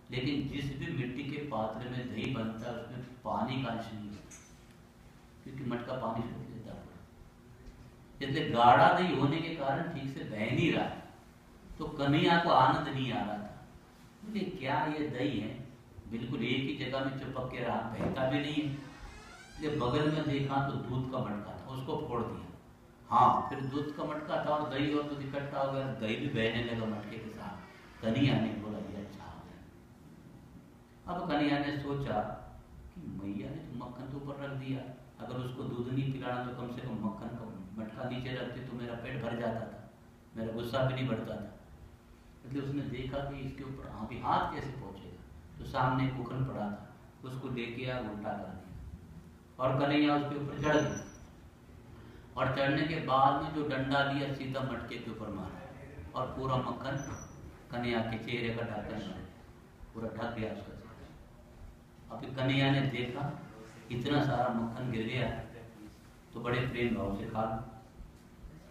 लेकिन जिस भी मिट्टी के पात्र में दही बनता है उसमें पानी का अंश नहीं होता, क्योंकि मटका पानी सोख लेता है। इसलिए गाढ़ा दही होने के कारण ठीक से बह नहीं रहा है, तो कन्हैया को आनंद नहीं आ रहा था। बोले क्या ये दही है, बिल्कुल एक ही जगह में चिपक के रहा, बहता भी नहीं है। जब बगल में देखा तो दूध का मटका था, उसको फोड़ दिया। हाँ, फिर दूध का मटका था और दही और दूध इकट्ठा हो गया, दही भी बहने लगा मटके के साथ। कन्हैया ने बोला ये अच्छा हो गया। अब कन्हैया ने सोचा कि मैया ने तो मक्खन तो ऊपर रख दिया, अगर उसको दूध नहीं पिलाना तो कम से कम मक्खन का मटका नीचे रखते तो मेरा पेट भर जाता था, मेरा गुस्सा भी नहीं बढ़ता था। इसलिए उसने देखा कि इसके ऊपर अभी हाथ कैसे पहुंचेगा, तो सामने कुकन पड़ा था, उसको लेके आ उल्टा कर दिया और कन्हैया उसके ऊपर चढ़ गया। और चढ़ने के बाद में जो डंडा लिया सीधा मटके के ऊपर मारा और पूरा मक्खन कन्हैया के चेहरे का ढक्कन पूरा ढक गया उसका चेहरा। अभी कन्हैया ने देखा इतना सारा मक्खन गिर गया, तो बड़े प्रेम भाव से खा।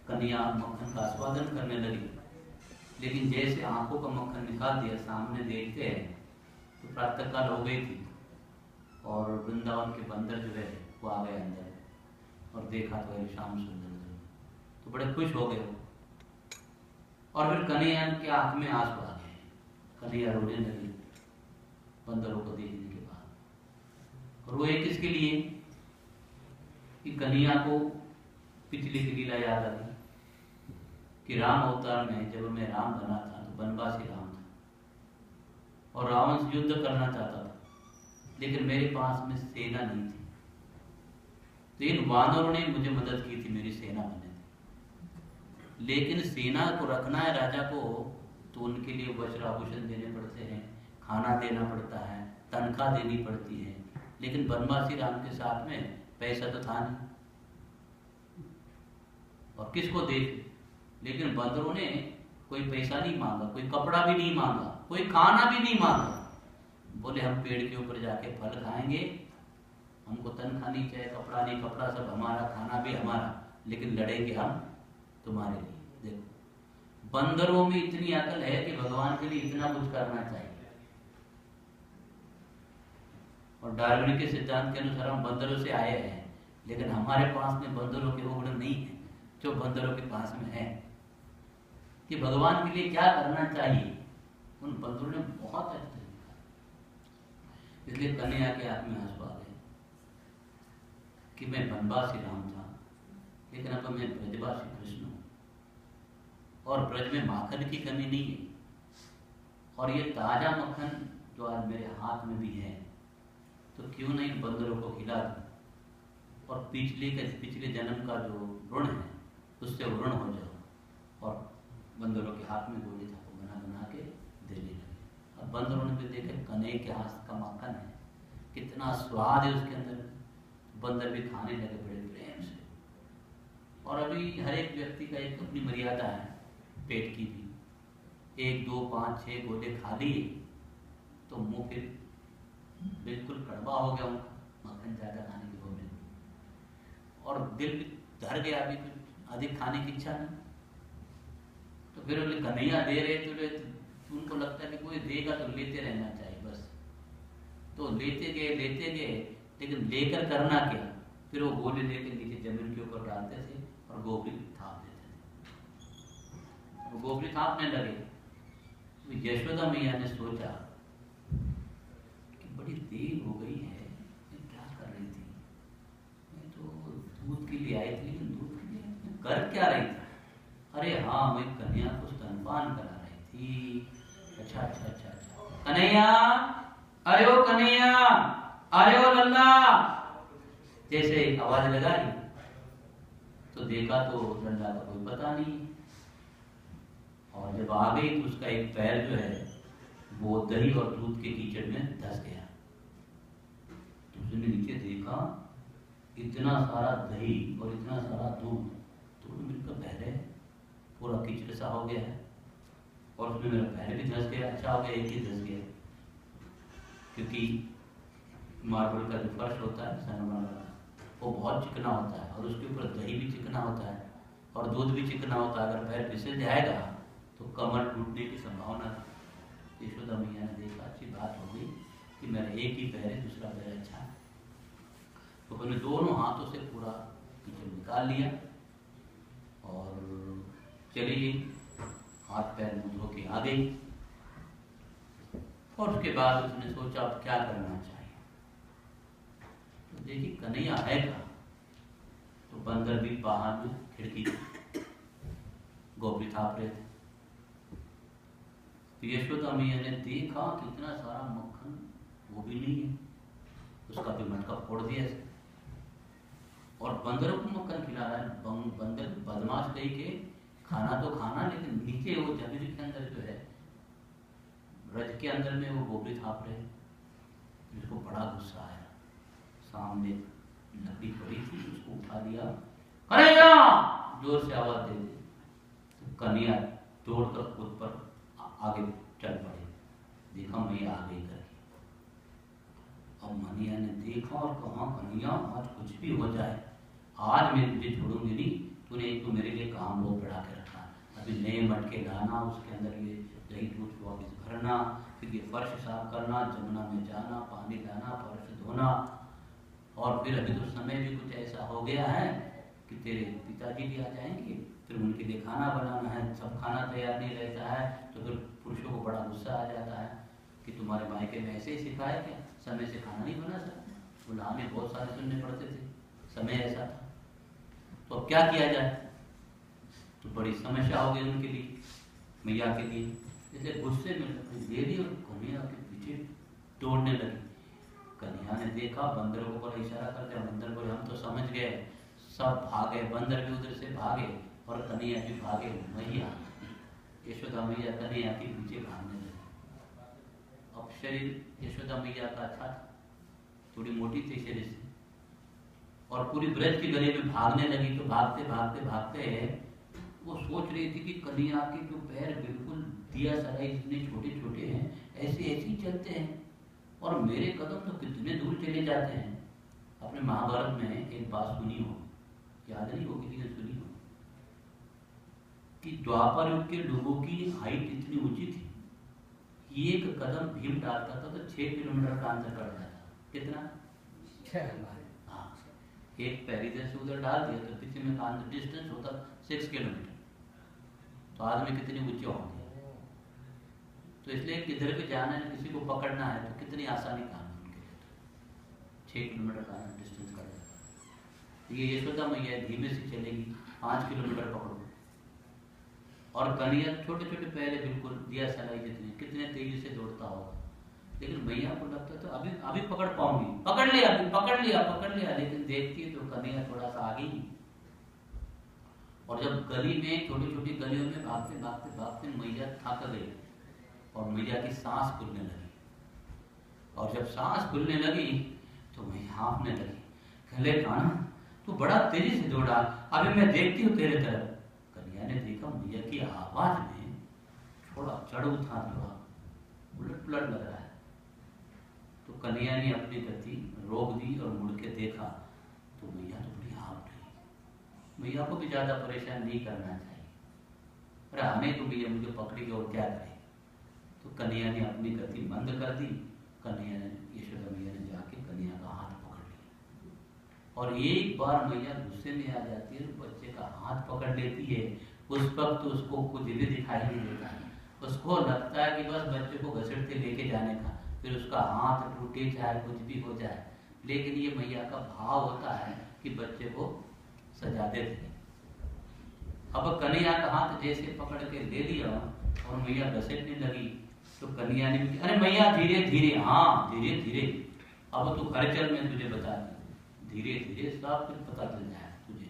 कन्हैया मक्खन का आस्वादन करने लगी, लेकिन जैसे आंखों का मक्खन निकाल दिया सामने देखते हैं तो प्रातःकाल हो गई थी और वृंदावन के बंदर जो है वो आ गए अंदर और देखा तो श्याम सुंदर, तो बड़े खुश हो गए वो। और फिर कन्हैया के आंख में आंसू आ गए, कन्हैया रोने लगी बंदरों को देखने के बाद। और वो एक इसके लिए कि कन्हैया को पिछली की लीला याद आ गई कि राम अवतार में जब मैं राम बना था तो वनवासी राम था और रावण से युद्ध करना चाहता था, लेकिन मेरे पास में सेना नहीं थी, तो इन वानरों ने मुझे मदद की थी मेरी सेना बनने थी। लेकिन सेना को रखना है राजा को, तो उनके लिए वस्त्र आभूषण देने पड़ते हैं, खाना देना पड़ता है, तनख्वाह देनी पड़ती है, लेकिन वनवासी राम के साथ में पैसा तो था नहीं और किसको देख। लेकिन बंदरों ने कोई पैसा नहीं मांगा, कोई कपड़ा भी नहीं मांगा, कोई खाना भी नहीं मांगा। बोले हम पेड़ के ऊपर जाके फल खाएंगे, हमको तनख्वाह नहीं चाहिए, कपड़ा नहीं, कपड़ा सब हमारा, खाना भी हमारा, लेकिन लड़ेंगे हम तुम्हारे लिए। देखो बंदरों में इतनी अकल है कि भगवान के लिए इतना कुछ करना चाहिए। और डार्विन के सिद्धांत के अनुसार हम बंदरों से आए हैं, लेकिन हमारे पास में बंदरों के वो गुण नहीं है जो बंदरों के पास में है कि भगवान के लिए क्या करना चाहिए। उन बंदरों ने बहुत अच्छा लिखा, इसलिए कन्हैया के हाथ में आंसू आ गए कि मैं वनवासी राम था, लेकिन अब मैं ब्रजवासी कृष्ण हूं और ब्रज में माखन की कमी नहीं है। और ये ताजा मक्खन जो आज मेरे हाथ में भी है, तो क्यों नहीं बंदरों को खिला दूं और पिछले जन्म का जो ऋण है उससे ऋण हो जाओ। और बंदरों के हाथ में गोली चाकू बना बना के देने लगे। अब बंदरों ने भी देखे कन्हैया के हाथ का माखन है, कितना स्वाद है उसके अंदर, बंदर भी खाने लगे बड़े प्रेम से। और अभी हर एक व्यक्ति का एक अपनी मर्यादा है पेट की भी, 1 2 5 6 गोले खा लिए तो मुंह फिर बिल्कुल कड़वा हो गया उनका, मक्खन ज्यादा खाने की वजह से, और दिल भी धर गया, अभी कुछ अधिक खाने की इच्छा नहीं। तो फिर बोले कन्हैया दे रहे तो उनको लगता है कि कोई देगा तो लेते रहना चाहिए बस, तो लेते गए, लेकिन लेकर करना क्या, फिर वो गोले लेकर नीचे जमीन के ऊपर डालते थे और गोबरी थाप देते थे। वो गोबरी थापने लगे तो यशोदा मैया ने सोचा कि बड़ी देर हो गई है, मैं क्या कर रही थी, मैं तो दूध के लिए आई थी, लेकिन दूध के लिए मैं कर क्या रही थी, अरे हाँ मैं कन्हैया को स्तनपान करा रही थी। अच्छा, कन्हैया, अरे ओ कन्हैया, अरे ओ लल्ला, जैसे आवाज लगाई तो देखा तो लल्ला का कोई पता नहीं, और जब आ गई तो उसका एक पैर जो है वो दही और दूध के कीचड़ में धंस गया। तो उसने नीचे देखा इतना सारा दही और इतना सारा दूध तो मिलकर बह रहे, पूरा कीचड़ सा हो गया है, और उसमें मेरा पैर भी धंस गया। अच्छा हो गया एक ही धंस गया, क्योंकि मार्बल का जो फर्श होता है सनमार्बल वो बहुत चिकना होता है और उसके ऊपर दही भी चिकना होता है और दूध भी चिकना होता है। अगर पैर फिसल जाएगा तो कमर टूटने की संभावना थी। यशोदा मैया ने देखा अच्छी बात हो गई कि मेरा एक ही पैर है, दूसरा पैर अच्छा है। तो उन्होंने दोनों हाथों से पूरा कीचड़ निकाल लिया और चली गई, हाथ पैर मुंह धो के आ गई। और उसके बाद उसने सोचा अब क्या करना चाहिए। तो देखिए कन्हैया है का, तो बंदर भी बाहर में खिड़की गोभी थाप रहे थे। तो यशोदा मैया ने देखा कि इतना सारा मक्खन वो भी नहीं है, उसका भी मटका फोड़ दिया इसने और बंदरों को मक्खन खिला रहा है। बंदर बदमाश कही के खाना तो खाना, लेकिन नीचे वो जमीन के अंदर जो है रज के अंदर में वो गोभी थाप रहे। जिसको बड़ा गुस्सा आया, सामने लकड़ी पड़ी थी उसको उठा दिया, कन्हैया जोर से आवाज दे दी। तो कन्हैया दौड़कर खुद पर आगे चल पड़े, देखा मैया आ गई करके। अब मैया ने देखा और कहा कन्हैया आज कुछ भी हो जाए, आज मैं तुझे छोड़ूंगी नहीं। तूने एक तो मेरे लिए काम बहुत बढ़ा के रखा, अभी नए मटके लाना, उसके अंदर ये दही दूध को वापिस भरना, फिर ये फर्श साफ करना, जमुना में जाना, पानी लाना, फर्श धोना, और फिर अभी तो समय भी कुछ ऐसा हो गया है कि तेरे पिताजी भी आ जाएंगे, फिर उनके लिए खाना बनाना है, सब खाना तैयार नहीं रहता है। तो फिर पुरुषों को बड़ा गुस्सा आ जाता है कि तुम्हारे मायके में ऐसे ही सिखाया क्या, समय से खाना नहीं बना सकते। बोला हमें बहुत सारे सुनने पड़ते थे, समय ऐसा था। तो अब क्या किया जाए, तो बड़ी समस्या हो गई उनके लिए, मैया के लिए। इसलिए गुस्से में दे दी और कन्हैया के पीछे दौड़ने लगी। कन्हैया ने देखा, बंदर को बड़ा इशारा करते हैं, बंदर बोले हम तो समझ गए, सब भागे, बंदर भी उधर से भागे और कन्हैया भी भागे। मैया यशोदा मैया कन्हैया के पीछे भागने लगी। अब शरीर यशोदा मैया का अच्छा था, थोड़ी मोटी थी शरीर से, और पूरी ब्रज की गली में भागने लगी। तो भागते भागते भागते वो सोच रही थी कि कन्हैया के जो पैर बिल्कुल दिया सराय इतने छोटे छोटे हैं, ऐसे ऐसे ही चलते हैं और मेरे कदम तो कितने दूर चले जाते हैं। अपने महाभारत में एक बात सुनी हो, याद नहीं हो किसी ने सुनी हो, कि द्वापर युग के लोगों की हाइट इतनी ऊंची थी, एक कदम भीम डालता था तो 6 किलोमीटर का अंतर कट जाता। कितना? 6। हाँ, एक पैर इधर से उधर डाल दिया तो पीछे में का डिस्टेंस होता 6 किलोमीटर। तो आदमी कितने ऊंचे होंगे। तो इसलिए किधर भी जाना है, किसी को पकड़ना है तो कितनी आसानी काम है उनके लिए। तो 6 किलोमीटर का डिस्टेंस कट जाता। ये यशोदा मैया धीमे से चलेगी, 5 किलोमीटर पकड़ो, और कन्हैया छोटे छोटे पैर बिल्कुल दिया सलाई जितने, कितने तेजी से दौड़ता होगा। लेकिन मैया को लगता तो अभी पकड़ पाऊंगी, पकड़ लिया, लेकिन देखती तो कन्हैया थोड़ा सा आगे ही। और जब गली में छोटी छोटी गलियों में भागते भागते भागते मैया थक गई और मैया की सांस खुलने लगी। और जब सांस खुलने लगी तो मैया हाँफने लगी, कहले कान्हा तू बड़ा तेजी से दौड़ा, अभी मैं देखती हूँ तेरे तरफ। कन्हैया ने देखा मैया की आवाज में थोड़ा चढ़ उतार हुआ, उलट पुलट लग रहा है। तो कन्हैया ने अपनी गति रोक दी और मुड़ के देखा तो मैया तो बड़ी हाँफ रही। मैया को भी ज्यादा परेशान नहीं करना चाहिए, अरे हमें तो मैया मुझे पकड़ी और क्या करे। तो कन्हैया ने अपनी गति बंद कर दी। कन्हैया ने, यशोदा मैया ने जाके कन्हैया का हाथ पकड़ लिया और एक बार मैया गुस्से में आ जाती है, बच्चे का हाथ पकड़ लेती है। उस वक्त तो उसको कुछ भी दिखाई नहीं देता है, उसको लगता है कि बस बच्चे को घसीटते लेके जाने का, फिर उसका हाथ टूटे चाहे कुछ भी हो जाए। लेकिन ये मैया का भाव होता है कि बच्चे को सजा देते। अब कन्हैया का हाथ जैसे पकड़ के ले लिया और मैया घसीटने लगी तो कन्हैया ने भी, अरे मैया धीरे धीरे, हाँ धीरे धीरे, अब तू घर चल, मैं तुझे बता दी, धीरे धीरे सब कुछ पता चल जाए तुझे।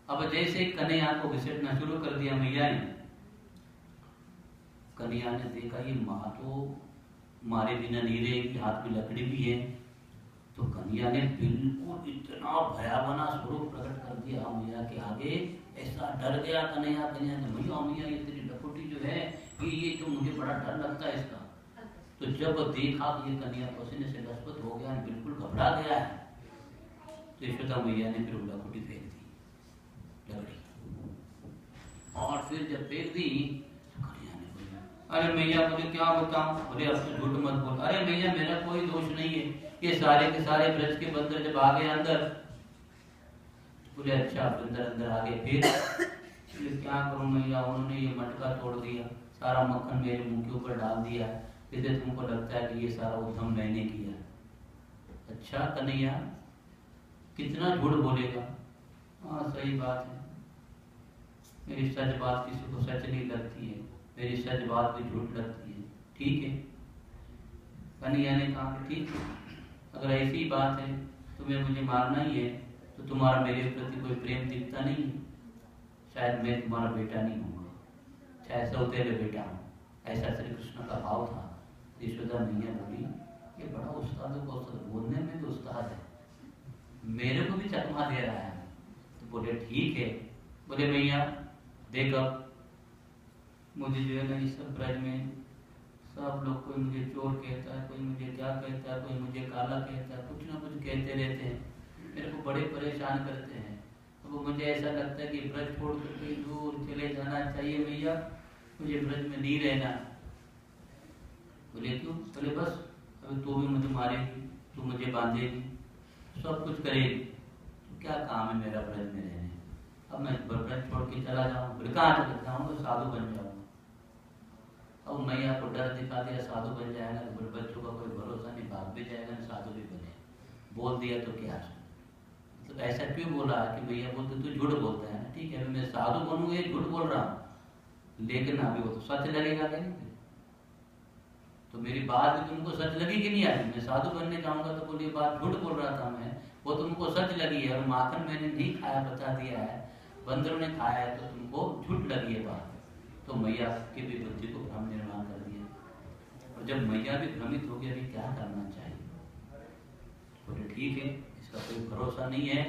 अब जैसे कन्हैया को घसीटना शुरू कर दिया मैया ने, कन्हैया ने देखा ये माँ तो मारे बिना नहीं रहेगी, हाथ में लकड़ी भी है। तो कन्हैया ने बिल्कुल इतना भयावना स्वरूप प्रकट कर दिया मैया के आगे, ऐसा डर गया कन्हैया। कन्हैया ने मैया मैया ये तेरी लखोटी जो है ये तो मुझे बड़ा डर लगता है इसका। तो जब देखा कि ये कन्हैया पसीने से लथपथ हो गया, बिल्कुल घबरा गया है, तो यशोदा मैया ने फिर लखोटी फेंक दी लकड़ी। और फिर जब फेंक दी तो कन्हैया ने बोला अरे मैया मुझे क्या बताऊं? बोले अब तो झूठ मत बोल। अरे मैया मेरा कोई दोष नहीं है, ये सारे के सारे ब्रज के बंदर जब आ गए अंदर। बोले अच्छा बंदर अंदर आ गए, फिर बोले क्या करूं मैया, उन्होंने ये मटका तोड़ दिया, सारा मक्खन मेरे मुंह के ऊपर डाल दिया, इसलिए तुमको लगता है कि ये सारा उद्यम मैंने किया। अच्छा कन्हैया कितना झूठ बोलेगा? हाँ सही बात है, मेरी सच बात किसी को सच नहीं लगती है, मेरी सच बात भी झूठ लगती है। ठीक है, कन्हैया ने कहा ठीक है, अगर ऐसी बात है तुम्हें मुझे मारना ही है तो तुम्हारा मेरे प्रति कोई प्रेम दिखता नहीं है, शायद मैं तुम्हारा बेटा नहीं हूँगा, शायद सौतेले बेटा हूँ। ऐसा श्री कृष्ण का भाव था। यशोदा मैया बोली ये बड़ा उस्ताद को बोलने में तो उस्ताद है, मेरे को भी चकमा दे रहा है। तो बोले ठीक है। बोले मैया देख अब मुझे जो है ना इस सब ब्रज में सब लोग, कोई मुझे चोर कहता है, कोई मुझे क्या कहता है, कोई मुझे काला कहता है, कुछ ना कुछ कहते रहते हैं, मेरे को बड़े परेशान करते हैं। अब मुझे ऐसा लगता है कि ब्रज छोड़ कर कहीं दूर चले जाना चाहिए मैया, मुझे ब्रज में नहीं रहना। बोले क्यों? बोले बस अभी तू भी मुझे मारेगी, तू मुझे बांधेगी, सब कुछ करेगी, तो क्या काम है मेरा ब्रज में रहने? अब मैं ब्रज छोड़ के चला जाऊँ? बोले कहाँ चले जाऊँगा? साधु बन जाऊँगा। अब मैया को डर दिखा दिया, साधु बन जाएगा तो बच्चों का कोई भरोसा नहीं, भाग भी जाएगा ना, साधु भी बने। बोल दिया तो क्या, तो ऐसा क्यों बोला कि मैया बोलते तू झूठ बोलता है ना, ठीक है मैं साधु बनूंगा, ये झूठ बोल रहा हूँ, लेकिन अभी वो तो सच लगेगा नहीं, तो मेरी बात भी तुमको सच लगी कि नहीं आई? मैं साधु बनने जाऊंगा तो बोलिए बात झूठ बोल रहा था मैं, वो तुमको सच लगी है, और माखन मैंने नहीं खाया बता दिया है, बंदरों ने खाया है, तो तुमको झूठ लगी है बात। तो मैया की भी बुद्धि को भ्रम निर्माण कर दिया, और जब मैया भी भ्रमित हो गया, अभी क्या करना चाहिए? बोले ठीक है, इसका कोई भरोसा नहीं है,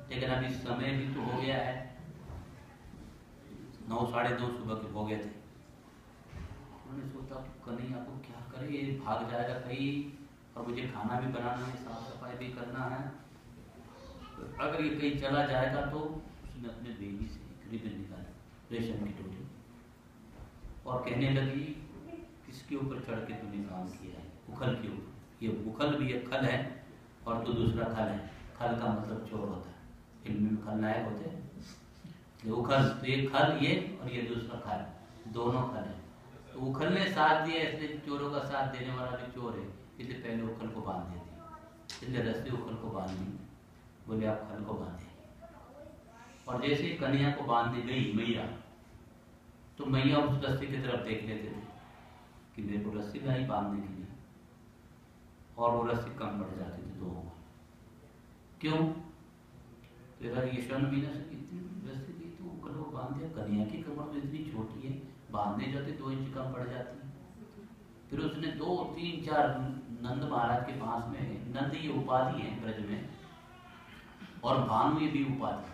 लेकिन अभी समय भी तो हो गया है, 9 साढ़े 9 सुबह के हो गए थे। उन्होंने सोचा कन्हैया को क्या करे, ये भाग जाएगा कहीं, और मुझे खाना भी बनाना है, साफ सफाई भी करना है, तो अगर ये कहीं चला जाएगा तो उसने अपने बेबी से एक रिबन निकाली, रेशम की टोटी, और कहने लगी किसके ऊपर चढ़ के तूने काम किया है? उखल के ऊपर। ये उखल भी एक खल है और तो दूसरा खल है, खल का मतलब चोर होता है, फिल्म में खलनायक होते हैं, तो उखल, तो ये खल ये और ये दूसरा खल, दोनों खल है। तो उखल ने साथ दिया, इसलिए चोरों का साथ देने वाला भी चोर है, इसलिए पहले उखल को बांध देती, इसलिए रस्सी उखल को बांध दी। बोले आप खल को बांधे, और जैसे ही कन्हैया को बांधने गई मैया, तो मैया उस रस्सी की तरफ देख लेते थे कि मेरे को रस्सी में आई बांधने के लिए, और वो रस्सी कम पड़ जाती थी 2 उंगल। क्यों? तेरा यशवन मीना से कितनी रस्सी दी तो उंगल को बांध दिया, कन्हैया की कमर तो इतनी छोटी है, बांधने जाते 2 इंच कम पड़ जाती है। फिर उसने 2, 3, 4 नंद महाराज के पास में, नंद ये उपाधि है ब्रज में, और भानु ये भी उपाधि,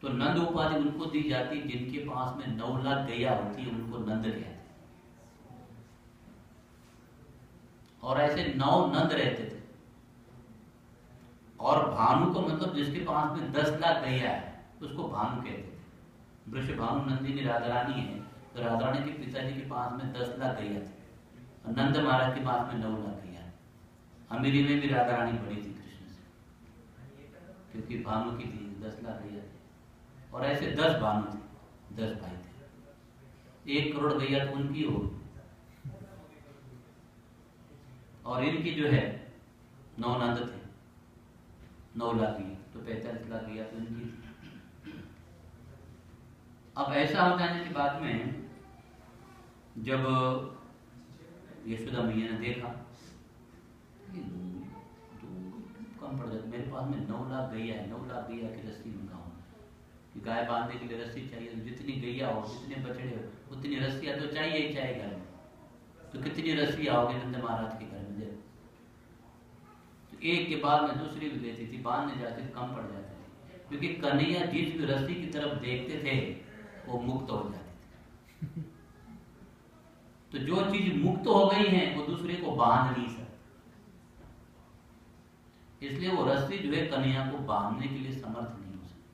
तो नंद उपाधि उनको दी जाती जिनके पास में 9 लाख गैया होती है, उनको नंद कहते हैं। और ऐसे 9 नंद रहते थे, और भानु का मतलब जिसके पास में 10 लाख गैया है उसको भानु कहते थे। वृषभानु नंदिनी राधा रानी है, तो राधा रानी के पिताजी के पास में 10 लाख गैया थे, और नंद महाराज के पास में 9 लाख गैया। अमीरी में भी राधा रानी बड़ी थी कृष्ण से, क्योंकि भानु की थी 10 लाख गैया थी, और ऐसे 10 भानु थे, 10 भाई थे, 1 करोड़ गैया तो उनकी हो, और इनकी जो है 9 नंद थे, 9 लाख गैया, तो 45 लाख गैया तो इनकी थी। अब ऐसा हो जाने के बाद में जब यशोदा मैया ने देखा कम पड़ जाता, मेरे पास में 9 लाख गैया है, 9 लाख गैया की रस्सी मंगाऊं, कि गाय बांधने के लिए रस्सी चाहिए, तो जितनी गैया हो, जितने बछड़े हो, उतनी रस्सियां तो चाहिए ही चाहिए घर में, तो कितनी रस्सी आओगे नंद महाराज के घर में? देखो, तो एक के बाद में दूसरी भी लेती थी, बांधने जाती थी, कम पड़ जाती थी, क्योंकि कन्हैया जिस भी रस्सी की तरफ देखते थे वो मुक्त हो जाती थी। तो जो चीज मुक्त हो गई है वो दूसरे को बांध नहीं सकती, इसलिए वो रस्सी जो है कन्हैया को बांधने के लिए समर्थ नहीं हो सकती।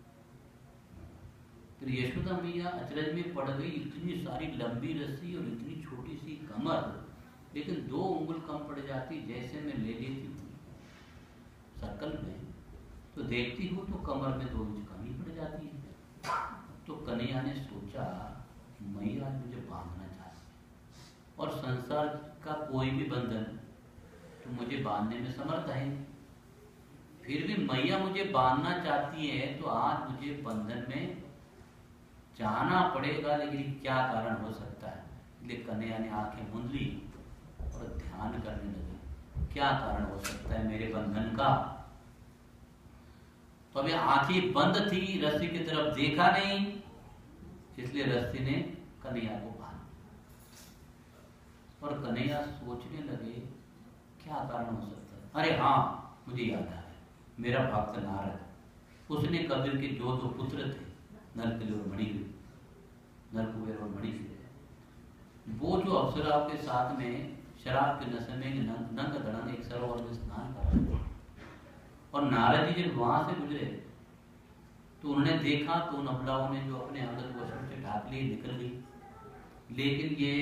फिर यशोदा मैया अचरज में पड़ गई, इतनी सारी लंबी रस्सी और इतनी छोटी सी कमर, लेकिन 2 उंगल कम पड़ जाती, जैसे मैं ले लेती हूँ सर्कल में तो देखती हूँ तो कमर में 2 इंच कम ही पड़ जाती है। तो कन्हैया ने सोचा मैया मुझे बांधना चाहती है और संसार का कोई भी बंधन तो मुझे बांधने में समर्थ है, फिर भी मैया मुझे बांधना चाहती है तो आज मुझे बंधन में जाना पड़ेगा, लेकिन क्या कारण हो सकता है। इसलिए कन्हैया ने आंखें मूंद ली और ध्यान करने लगी, क्या कारण हो सकता है मेरे बंधन का। तो अभी आंखें बंद थी, रस्सी की तरफ देखा नहीं, इसलिए रस्सी ने कन्हैया को बांध दिया। और कन्हैया सोचने लगे क्या कारण हो सकता है। अरे हाँ, मुझे याद आया, मेरा भक्त नारद, उसने कबीर के जो 2 पुत्र थे, नलकुबेर और मणिग्रीव, वो जो अप्सराओं के साथ में शराब के नशे में नंग धड़ंग एक सरोवर में स्नान कर रहे थे, और नारद जी जब वहां से गुजरे तो उन्होंने देखा तो उन अबलाओं ने जो अपने अंगत वस्त्र से ढाक लिए निकल गई, लेकिन ये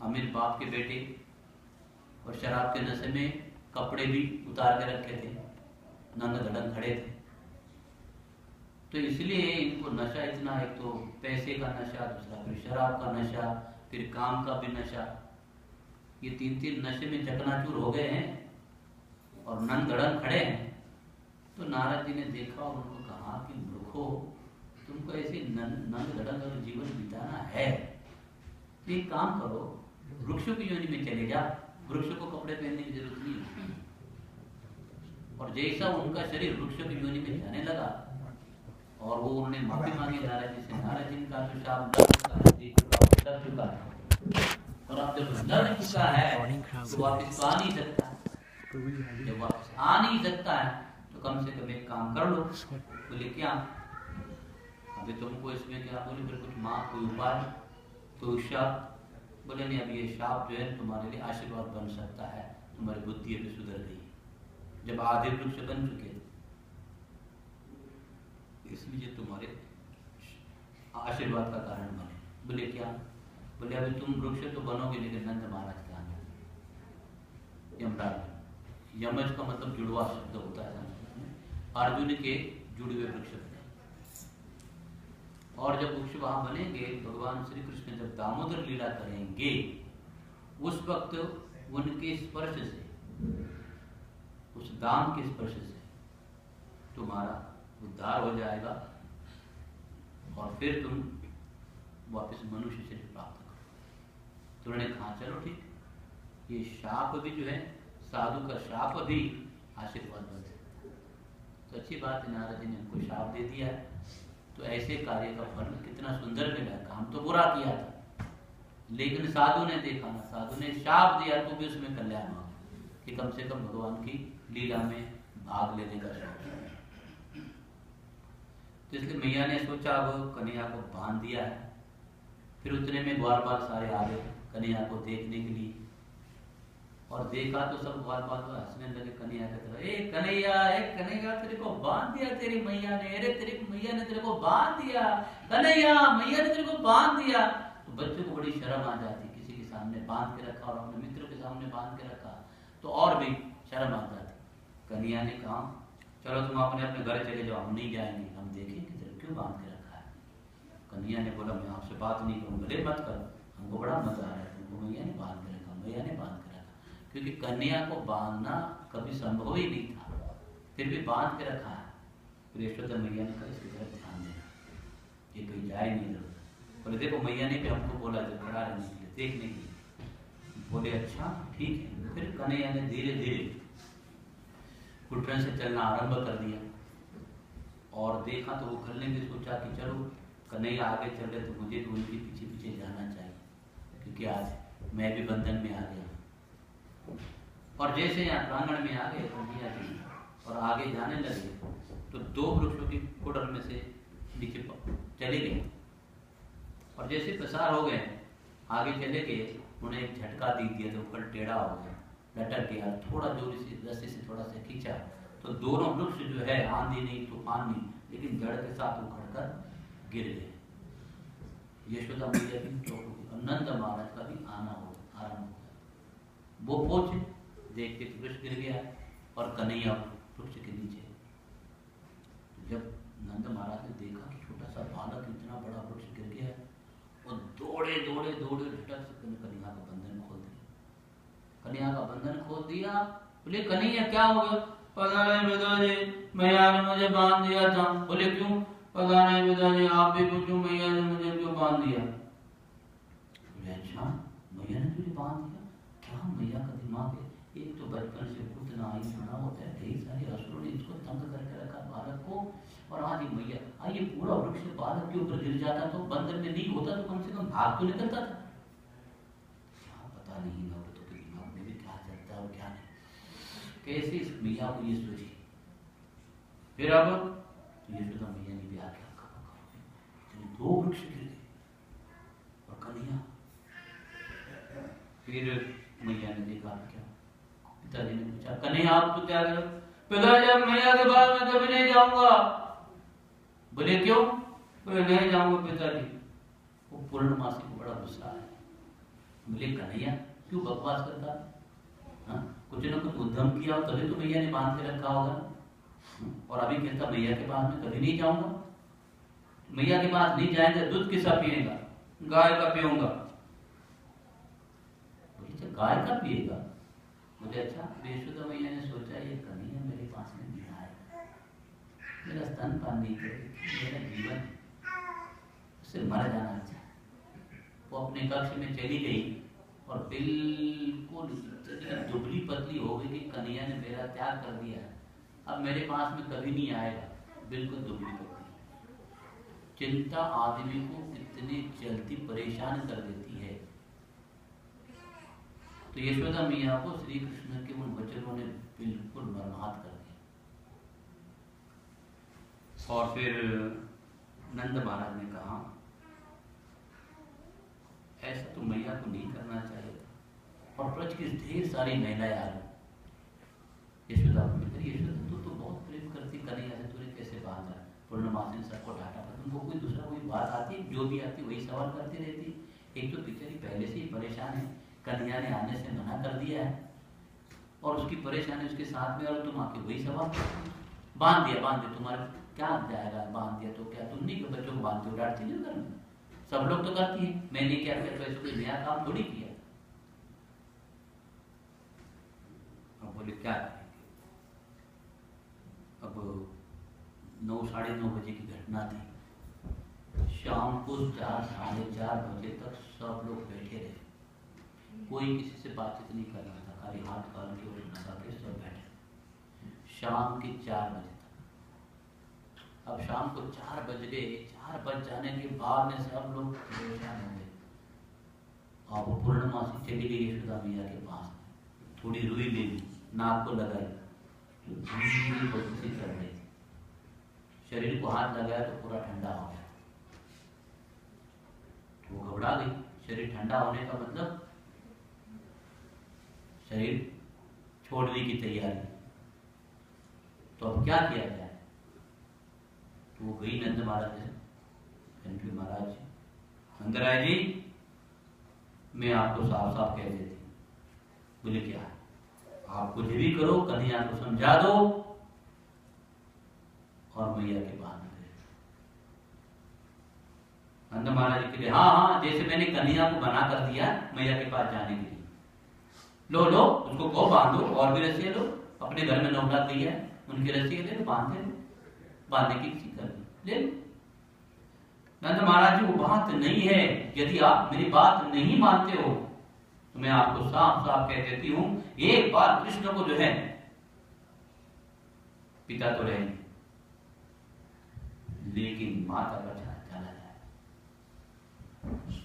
अमीर बाप के बेटे और शराब के नशे में कपड़े भी उतार के रखे थे, नंग धड़ंग खड़े थे। तो इसलिए इनको नशा इतना, एक तो पैसे का नशा, दूसरा फिर शराब का नशा, फिर काम का भी नशा, ये 3 नशे में चकनाचूर हो गए हैं और नंग धड़ंग खड़े हैं। तो नारद जी ने देखा और उनको कहा कि मूर्खो, तुमको ऐसे नंग धड़ंग और जीवन बिताना है तो एक काम करो, वृक्षों की योनि में चले जा, वृक्ष को कपड़े पहनने की जरूरत नहीं है। और जैसा उनका शरीर वृक्षों की योनि में जाने लगा और वो उन्होंने माफी मांगी नारद जी से, नारद जी का जो शाप लग चुका है और अब जब लग चुका है तो वापिस आ नहीं सकता, जब वापिस आ नहीं सकता है तो कम से कम एक काम कर लो। बोले क्या? अभी तुमको इसमें क्या? बोले फिर कुछ माँ कोई उपाय, कोई शाप? बोले नहीं, अब ये शाप जो है तुम्हारे लिए आशीर्वाद बन सकता है, तुम्हारी बुद्धि अभी सुधर गई, जब आधे वृक्ष बन चुके इसलिए तुम्हारे आशीर्वाद का कारण बने। बोले क्या? बोले अभी तुम वृक्ष तो बनोगे लेकिन नंद महाराज के आने, यमराज, यमज का मतलब जुड़वा शब्द होता है संस्कृत में, अर्जुन के जुड़वे वृक्ष बने। और जब वृक्ष वहां बनेंगे, भगवान श्री कृष्ण जब दामोदर लीला करेंगे उस वक्त उनके स्पर्श से, उस दाम के स्पर्श से तुम्हारा उद्धार हो जाएगा और फिर तुम वापस मनुष्य शरीर प्राप्त करो। तो उन्होंने कहा चलो ठीक, ये शाप भी जो है, साधु का शाप भी आशीर्वाद बन सकता है। तो अच्छी बात है, नारद जी ने उनको शाप दे दिया है, तो ऐसे कार्य का फल कितना सुंदर मिला। काम तो बुरा किया था लेकिन साधु ने देखा ना, साधु ने शाप दिया तो भी उसमें कल्याण हुआ कि कम से कम भगवान की लीला में भाग लेने का शौक है। तो इसलिए मैया ने सोचा अब कन्हैया को बांध दिया है। फिर उतने में ग्वालपाल सारे आ गए कन्हैया को देखने के लिए, और देखा तो सब ग्वालपाल को हंसने लगे कन्हैया की तरफ। ए कन्हैया तेरे को बांध दिया तेरी मैया ने, अरे तेरी मैया ने तेरे को बांध दिया, कन्हैया मैया ने तेरे को बांध दिया। तो बच्चों को बड़ी शर्म आ जाती, किसी के सामने बांध के रखा और अपने मित्रों के सामने बांध के रखा तो और भी शर्म आ जाती। कन्हैया ने कहा चलो तुम अपने अपने घर चले जाओ, हम नहीं जाएंगे, हम देखेंगे तेरे क्यों बांध के रखा है। कन्हैया ने बोला मैं आपसे बात नहीं करूँ, भले मत करो, हमको बड़ा मजा आ रहा है, तुमको मैया ने बांध के रखा, मैया ने बांध के रखा, क्योंकि कन्हैया को बांधना कभी संभव ही नहीं था, फिर भी बांध के रखा है। फिर यशोदा मैया ने कहा इसकी तरफ ध्यान देना, ये कहीं जाए नहीं इधर। बोले देखो मैया ने भी हमको बोला जब खड़ा रहने के लिए, देखने के लिए। बोले अच्छा ठीक है। फिर कन्हैया ने धीरे धीरे घुटने से चलना आरंभ कर दिया और देखा तो वो खलने में सोचा कि चलो कन्हैया आगे चल रहे तो मुझे भी उनके पीछे पीछे जाना चाहिए, क्योंकि आज मैं भी बंधन में आ गया। और जैसे यहाँ प्रांगण में आ गए कन्हैया जी और आगे जाने लगे तो 2 वृक्षों की कुड़ल में से नीचे चले गए, और जैसे प्रसार हो गए आगे चले गए, उन्हें एक झटका दी दिया तो ऊपर टेढ़ा हो गया, लटक गया। थोड़ा जोर से रस्सी से थोड़ा सा खींचा तो दोनों वृक्ष जो है आंधी नहीं तूफान नहीं लेकिन जड़ के साथ उखड़ कर गिर गए। यशोदा मैया भी चौक हो गई और नंद महाराज का भी आना हो आरंभ हो गया। वो पहुंचे, देखते वृक्ष गिर गया और कन्हैया वृक्ष के नीचे। जब नंद महाराज ने देखा कि छोटा सा बालक इतना बड़ा वृक्ष गिर गया और दौड़े दौड़े दौड़े झटक से कन्हैया का बंधन खोल दिया। कन्हैया का बंधन खोल दिया। बोले कन्हैया क्या हो गया? पता नहीं पिताजी, मैया ने मुझे बांध दिया था। बोले क्यों? पता नहीं पिताजी, आप भी पूछो मैया ने मुझे क्यों बांध दिया। बोले अच्छा, मैया ने तुझे बांध दिया? क्या मैया का दिमाग है? एक तो बचपन से उतना ही सुना होता है, ढेर सारे असुरों ने इसको तंग करके रखा बालक को, और आज मैया आइए पूरा वृक्ष बालक के ऊपर गिर जाता तो बंधन में नहीं होता तो कम से कम भाग तो निकलता था। क्या पता नहीं औरतों के दिमाग में भी क्या चलता है और क्या नहीं। कैसे इस मैया को ये सोची। फिर अब यशोदा मैया ने भी आके दो वृक्ष गिर गए और कन्हैया। फिर मैया ने देखा क्या, पिताजी ने पूछा कन्हैया आप तो क्या करो? पिताजी अब मैया के बाद मैं कभी नहीं जाऊंगा। बोले क्यों? बोले नहीं जाऊंगा पिताजी। वो पूर्णमासी को बड़ा गुस्सा है। बोले कन्हैया क्यों बकवास करता है? कुछ न कुछ उद्यम किया हो तभी तो मैया ने बांध के रखा होगा। और अभी कहता मैया के पास में कभी नहीं जाऊंगा। मैया के पास नहीं जाएंगे दूध किसका पिएगा? गाय का पीऊंगा। बोले गाय का पिएगा? मुझे अच्छा। यशोदा मैया ने सोचा ये कन्हैया मेरे पास में नहीं आएगा, मेरा स्तन पान नहीं करेगा, मेरा जीवन उससे मर जाना अच्छा। वो अपने कक्ष में चली गई और बिल्कुल दुबली पतली हो गई कि कन्हैया ने मेरा त्याग कर दिया, अब मेरे पास में कभी नहीं आएगा। बिल्कुल दुबली पतली। चिंता आदमी को कितनी जल्दी परेशान कर देती है। तो यशोदा मैया को श्री कृष्ण के उन वचनों ने बिल्कुल मर्माहत कर दिया। और फिर नंद महाराज ने कहा ऐसा तो मैया को नहीं करना चाहिए था। और ब्रज की ढेर सारी महिलाएं आ गई यशोदा को मिलकर। यशोदा तू तो बहुत प्रेम करती कन्हैया से, तूने कैसे बांधा? पूर्णमासी ने सबको डांटा, पर तुमको कोई दूसरा कोई बात आती, जो भी आती वही सवाल करती रहती। एक तो बेचारी पहले से ही परेशान है, कन्हैया ने आने से मना कर दिया है और उसकी परेशानी उसके साथ में, और तुम आके वही सवाल करती। बांध दिया तुम्हारा क्या जाएगा? बांध दिया तो क्या? तुम नहीं बच्चों को बांधते हो, डांटती नहीं घर में? सब लोग तो करती है, मैंने क्या किया तो ऐसे कोई नया काम थोड़ी किया। अब बोले क्या करेंगे? अब 9 साढ़े 9 बजे की घटना थी। शाम को 4 साढ़े 4 बजे तक सब लोग बैठे रहे, कोई किसी से बातचीत नहीं कर रहा था, खाली हाथ कान के ऊपर लगा के सब बैठे शाम के 4 बजे तक। अब शाम को 4 बज गए, 4 बज जाने के बाद में सब लोग परेशान हो गए। और वो पूर्णमासी चली गई यशोदा मैया के पास, थोड़ी रुई ले ली, नाक को लगाई, चल रही, शरीर को हाथ लगाया तो पूरा ठंडा हो गया। वो घबरा गई। शरीर ठंडा होने का मतलब शरीर छोड़ने की तैयारी। तो अब क्या किया जाए? तो वो गई नंद महाराज से, महाराज जी, नंदराय जी, मैं आपको साफ साफ कह देती हूँ। बोले क्या? आप कुछ भी करो, कन्हैया को समझा दो और मैया के पास में। नंद महाराज के लिए हाँ, जैसे मैंने कन्हैया को मना कर दिया मैया के पास जाने के लिए, लो उसको कहो बांधो, और भी रस्सियां लो, अपने घर में नौकरात गई है, उनकी रस्सियां ले लो, बांधने की किसी कर ले लो। नंद महाराज जी वो बात नहीं है, यदि आप मेरी बात नहीं मानते हो तो मैं आपको साफ साफ कह देती हूं, एक बार कृष्ण को जो है पिता तो रहेंगे लेकिन माता का चला जाए।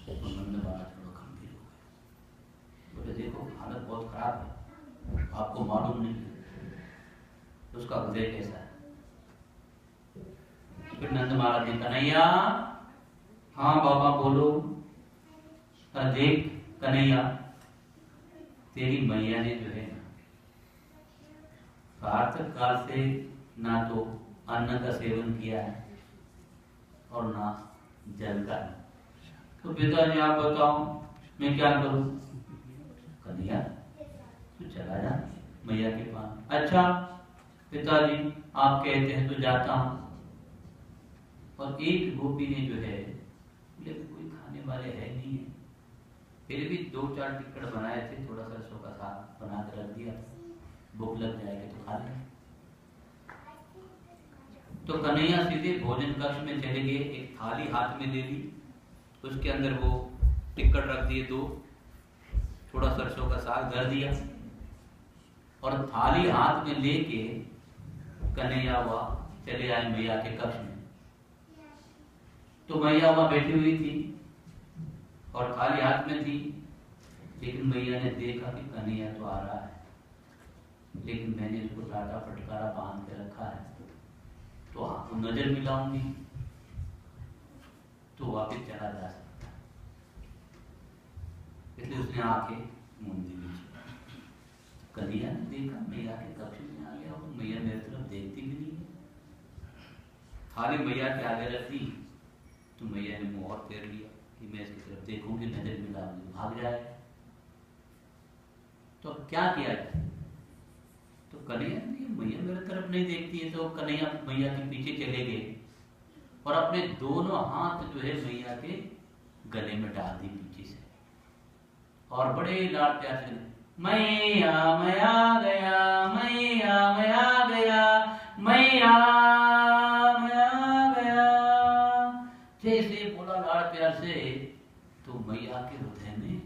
तो नंद महाराज थोड़ा गंभीर हो गए, बोले देखो हालत बहुत खराब है, आपको मालूम नहीं तो उसका हृदय कैसा है। फिर नंद महाराज ने कन्हैया, हाँ बाबा बोलो। देख कन्हैया, तेरी मैया ने जो है प्रातः काल से ना तो अन्न का सेवन किया है और ना जल का। तो पिताजी आप बताओ मैं क्या करूं? कन्हैया तो चला जा मैया के पास। अच्छा पिताजी आप कहते हैं तो जाता हूं। और एक गोपी ने जो है बोले कोई खाने वाले है नहीं है, फिर भी 2-4 टिक्कड़ बनाए थे, थोड़ा सरसों का साग बना कर रख दिया, भूख लग जाएगी तो खा लेंगे। तो कन्हैया सीधे भोजन कक्ष में चले गए, एक थाली हाथ में ले ली, उसके अंदर वो टिक्कड़ रख दिए 2, थोड़ा सरसों का साग धर दिया और थाली हाथ में लेके कन्हैया वहां चले आए मैया के कक्ष में। तो मैया वहां बैठी हुई थी और थाली हाथ में थी, लेकिन मैया ने देखा कि कन्हैया तो आ रहा है, लेकिन मैंने उसको टाटा फटकारा बांध के रखा है, तो आपको नजर मिलाऊंगी तो वापिस चला जा सकता है। इसलिए उसने आके मूंदी नीचे। कन्हैया ने देखा मैया के कक्ष में आ गया और मैया मेरी तरफ देखती भी नहीं है। थाली मैया के आगे रख दी तो मैया ने मुंह और फेर लिया कि मैं इसकी तरफ देखूंगी, नजर मिलाऊंगी, भाग जाए। तो अब क्या किया जाए? तो कन्हैया ने मैया मेरी तरफ नहीं देखती है, तो कन्हैया मैया के पीछे चले गए और अपने दोनों हाथ जो है मैया के गले में डाल दी पीछे से और बड़े लाड प्यार से मैया मैं आ गया, मैया मैं आ गया, मैया मैं आ गया, जैसे बोला लाड प्यार से, तो मैया के हृदय में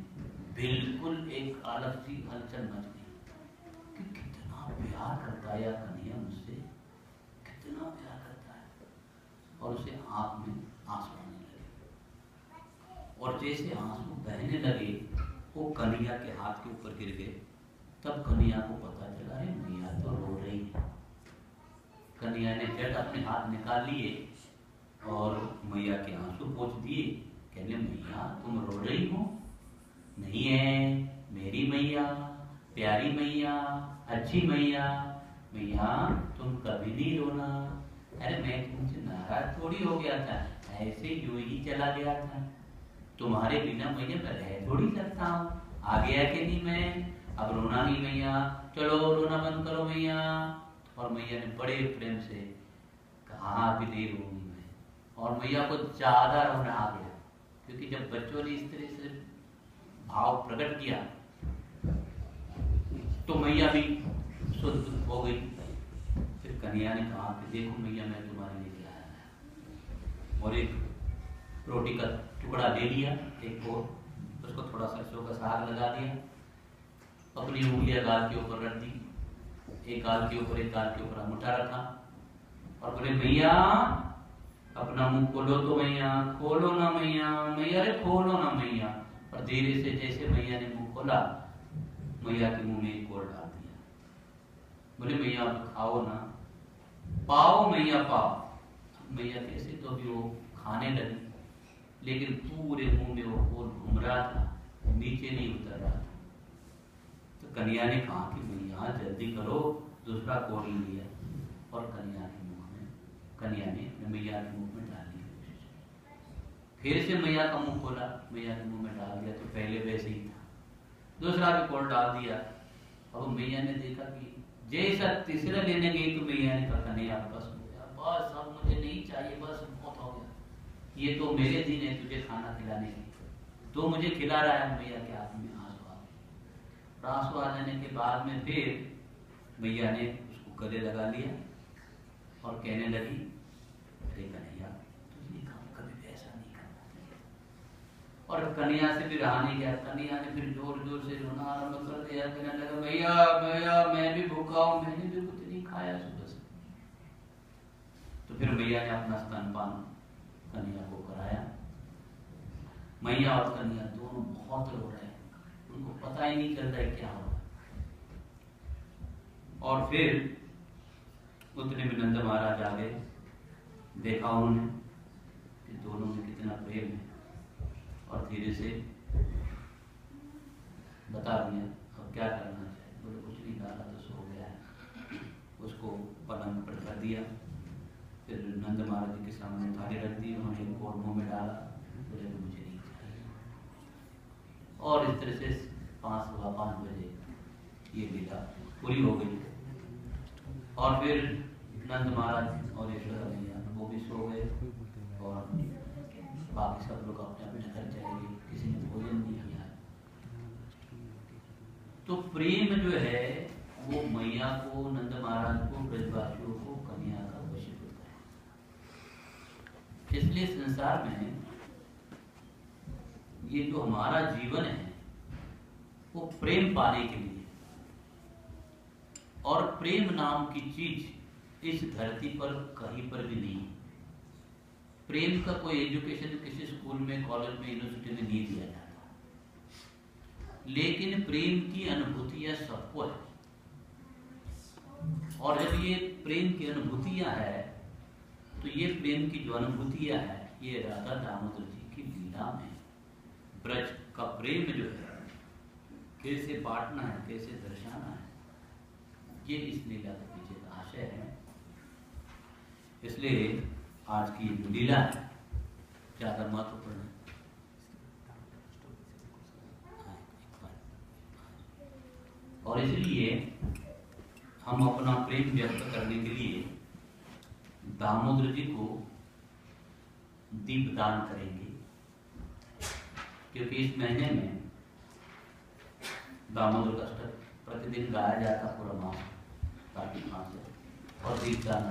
बिल्कुल एक अलग सी हलचल मच गई कि कितना प्यार करता है कन्हैया मुझसे, कितना प्यार करता है। और उसे आंख में आंसू आने लगे और जैसे आंसू बहने लगे वो कन्हैया के हाथ के ऊपर गिर गए। तब कन्हैया को पता चला है मैया तो रो रही है। कन्हैया ने झट अपने हाथ निकाल लिए और मैया के आंसू पोंछ दिए, कहने मैया तुम रो रही हो? नहीं है, मेरी मैया, प्यारी मैया, अच्छी मैया, मैया तुम कभी नहीं रोना। अरे मैं तुमसे नाराज थोड़ी हो गया था, ऐसे यूं ही चला गया था, तुम्हारे बिना मैया मैं रह थोड़ी सकता हूँ, आ गया कि नहीं मैं, अब रोना नहीं मैया, चलो रोना बंद करो मैया। और मैया ने बड़े प्रेम से कहा अभी नहीं रोऊंगी मैं। और मैया को ज्यादा रोना आ गया, क्योंकि जब बच्चों ने इस तरह से भाव प्रकट किया तो मैया भी शुद्ध हो गई। फिर कन्हैया ने कहा कि देखो मैया मैं तुम्हारे लिए क्या आया, और एक रोटी का टुकड़ा ले लिया, एक और उसको थोड़ा सरसों का साग लगा दिया, अपनी उंगलियां गाल के ऊपर रख दी, एक गाल के ऊपर एक गाल के ऊपर अंगूठा रखा और बोले मैया अपना मुंह खोलो तो मैया, खोलो ना मैया, मैया रे खोलो ना मैया। और धीरे से जैसे मैया ने मुंह खोला, मैया के मुंह में एक और डाल दिया। बोले मैया आप खाओ ना, पाओ मैया पाओ। मैया कैसे तो भी वो खाने लगी, लेकिन पूरे मुंह में वो कोल घूम रहा था, नीचे नहीं उतर रहा था। तो कन्हैया ने कहा कि मैया जल्दी करो, दूसरा कोल लिया और कन्हैया के मुंह में, कन्हैया ने मैया के मुंह में डाल दिया। फिर से मैया का मुंह खोला, मैया के मुंह में डाल दिया तो पहले वैसे ही था, दूसरा भी कोल डाल दिया। और मैया ने देखा कि जैसा तीसरा लेने गई तो मैया ने कहा कन्हैया बस हो गया, बस अब मुझे नहीं चाहिए, बस बहुत हो गया, ये तो मेरे दिन है तुझे खाना खिलाने की, तो मुझे खिला रहा है। मैया के हाथ में आंसू आ गए। आंसू आ जाने के बाद में फिर मैया ने उसको गले लगा लिया और कहने लगी अरे कन्हैया तुझे कभी ऐसा नहीं करना चाहिए। और कन्हैया से भी रहा नहीं गया, कन्हैया ने फिर जोर जोर से रोना आरम्भ कर दिया, कहने लगा भैया भैया मैं भी भूखा हूँ, मैंने भी कुछ नहीं खाया सुबह से। तो फिर भैया ने अपना स्तनपान कन्हैया को कराया। मैया और कन्हैया दोनों बहुत रो रहे हैं, उनको पता ही नहीं चल रहा है क्या हो रहा है। और फिर उतने में नंद महाराज आ गए, देखा उन्होंने कि दोनों में कितना प्रेम है, और धीरे से बता दिया अब क्या करना चाहिए। बोले कुछ नहीं, डाला तो सो गया है, उसको पलंग पर कर दिया। फिर नंद महाराज जी के सामने थाली रख दी, उन्होंने एक और मुंह में डाला, बोले कि मुझे नहीं चाहिए। और इस तरह से 5:15 बजे ये लीला पूरी हो गई। और फिर नंद महाराज और यशोदा मैया वो भी सो गए और बाकी सब लोग अपने अपने घर चले गए, किसी ने भोजन नहीं किया। तो प्रेम जो है वो मैया को, नंद महाराज को, ब्रजवासियों को कन्या का वशीभूत होता है। इसलिए संसार में ये जो हमारा जीवन है वो प्रेम पाने के लिए, और प्रेम नाम की चीज इस धरती पर कहीं पर भी नहीं है। प्रेम का कोई एजुकेशन किसी स्कूल में, कॉलेज में, यूनिवर्सिटी में नहीं दिया जाता, लेकिन प्रेम की अनुभूतियां सबको है। और जब ये प्रेम की अनुभूतियां है तो ये प्रेम की जो अनुभूतियां है ये राधा दामोदर जी की लीला में ब्रज का प्रेम जो है कैसे बांटना है, कैसे दर्शाना है, ये इस लीला के पीछे का आशय है। इसलिए आज की जो लीला है ज्यादा महत्वपूर्ण है। और इसलिए हम अपना प्रेम व्यक्त करने के लिए दामोदर जी को दीपदान करेंगे, क्योंकि इस महीने में दामोदर का अष्टक प्रतिदिन गाया जाता पूरा मास, कार्तिक मास, और दीपदान